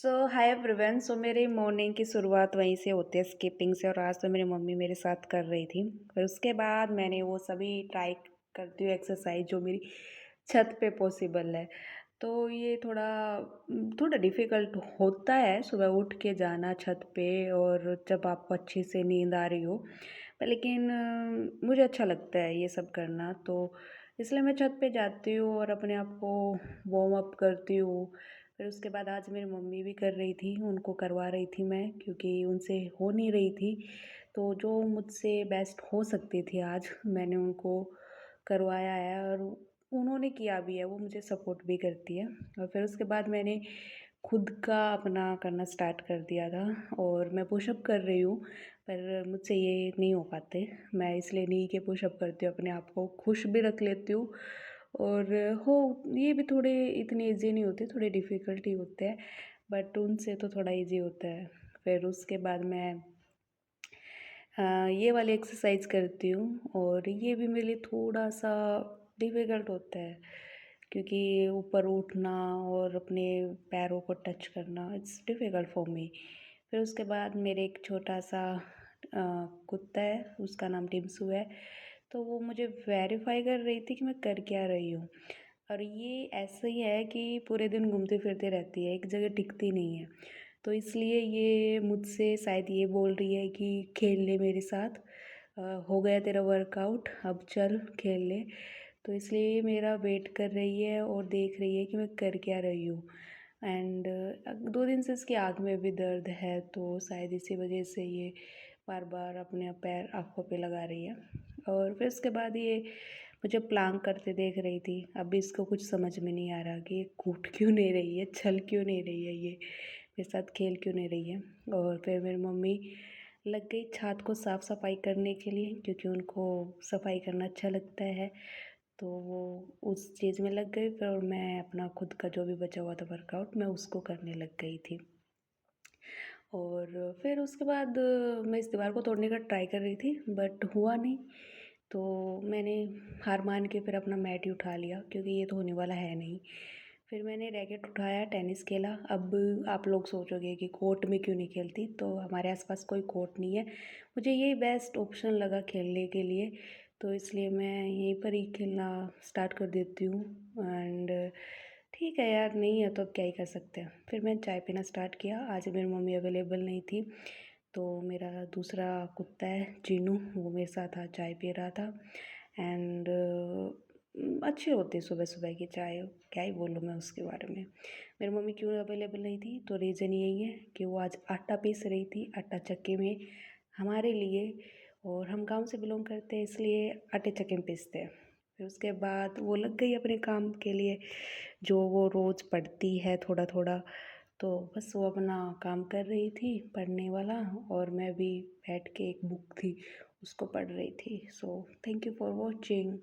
Hi everyone. मेरी morning की शुरुआत वहीं से होती है, स्किपिंग से। और आज तो मेरी मम्मी मेरे साथ कर रही थी। फिर उसके बाद मैंने वो सभी ट्राई करती हूँ एक्सरसाइज जो मेरी छत पे पॉसिबल है। तो ये थोड़ा डिफ़िकल्ट होता है सुबह उठ के जाना छत पे, और जब आपको अच्छी से नींद आ रही हो। पर लेकिन मुझे अच्छा लगता है ये सब करना, तो इसलिए मैं छत पे जाती हूँ और अपने आप को वार्म अप करती हूँ। फिर उसके बाद आज मेरी मम्मी भी कर रही थी, उनको करवा रही थी मैं, क्योंकि उनसे हो नहीं रही थी। तो जो मुझसे बेस्ट हो सकती थी आज मैंने उनको करवाया है, और उन्होंने किया भी है, वो मुझे सपोर्ट भी करती है। और फिर उसके बाद मैंने खुद का अपना करना स्टार्ट कर दिया था, और मैं पुशअप कर रही हूँ। पर मुझसे ये नहीं हो पाते। मैं इसलिए नी के पुशअप करती हूँ, अपने आप को खुश भी रख लेती हूँ। और हो ये भी थोड़े इतने ईजी नहीं होते, थोड़े डिफ़िकल्ट ही होते हैं, बट उनसे तो थोड़ा ईजी होता है। फिर उसके बाद मैं ये वाली एक्सरसाइज करती हूँ, और ये भी मेरे लिए थोड़ा-सा डिफ़िकल्ट होता है, क्योंकि ऊपर उठना और अपने पैरों को टच करना, इट्स डिफ़िकल्ट फॉर मी। फिर उसके बाद मेरे एक छोटा-सा कुत्ता है, उसका नाम टिम्सू है। तो वो मुझे वेरीफ़ाई कर रही थी कि मैं कर क्या रही हूँ। और ये ऐसे ही है कि पूरे दिन घूमते-फिरते रहती है, एक जगह टिकती नहीं है। तो इसलिए ये मुझसे शायद ये बोल रही है कि खेल ले मेरे साथ, हो गया तेरा वर्कआउट, अब चल खेल ले। तो इसलिए ये मेरा वेट कर रही है और देख रही है कि मैं कर क्या रही हूँ। एंड 2 दिन से इसकी आँख में भी दर्द है, तो शायद इसी वजह से ये बार-बार अपने पैर आँखों पे लगा रही है। और फिर उसके बाद ये मुझे प्लांक करते देख रही थी। अभी इसको कुछ समझ में नहीं आ रहा कि ये कूद क्यों नहीं रही है, चल क्यों नहीं रही है, ये मेरे साथ खेल क्यों नहीं रही है। और फिर मेरी मम्मी लग गई छत को साफ़ सफाई करने के लिए, क्योंकि उनको सफाई करना अच्छा लगता है। तो वो उस चीज़ में लग गई, फिर मैं अपना खुद का जो भी बचा हुआ था वर्कआउट मैं उसको करने लग गई थी। और फिर उसके बाद मैं इस दीवार को तोड़ने का ट्राई कर रही थी, बट हुआ नहीं। तो मैंने हार मान के फिर अपना मैट ही उठा लिया, क्योंकि ये तो होने वाला है नहीं। फिर मैंने रैकेट उठाया, टेनिस खेला। अब आप लोग सोचोगे कि कोर्ट में क्यों नहीं खेलती, तो हमारे आसपास कोई कोर्ट नहीं है। मुझे यही बेस्ट ऑप्शन लगा खेलने के लिए, तो इसलिए मैं यहीं पर ही खेलना स्टार्ट कर देती हूँ। एंड ठीक है यार, नहीं है तो अब क्या ही कर सकते हैं। फिर मैंने चाय पीना स्टार्ट किया। आज मेरी मम्मी अवेलेबल नहीं थी, तो मेरा दूसरा कुत्ता है चीनू, वो मेरे साथ आज चाय पी रहा था। एंड अच्छी होती है सुबह सुबह की चाय, क्या ही बोलूँ मैं उसके बारे में। मेरी मम्मी क्यों अवेलेबल नहीं थी, तो रीज़न यही है कि वो आज आटा पीस रही थी, आटा चक्की में हमारे लिए। और हम गाँव से बिलोंग करते हैं, इसलिए आटे चक्की में पीसते हैं। फिर उसके बाद वो लग गई अपने काम के लिए, जो वो रोज़ पढ़ती है थोड़ा थोड़ा। तो बस वो अपना काम कर रही थी पढ़ने वाला, और मैं भी बैठ के एक बुक थी उसको पढ़ रही थी। So thank you for watching.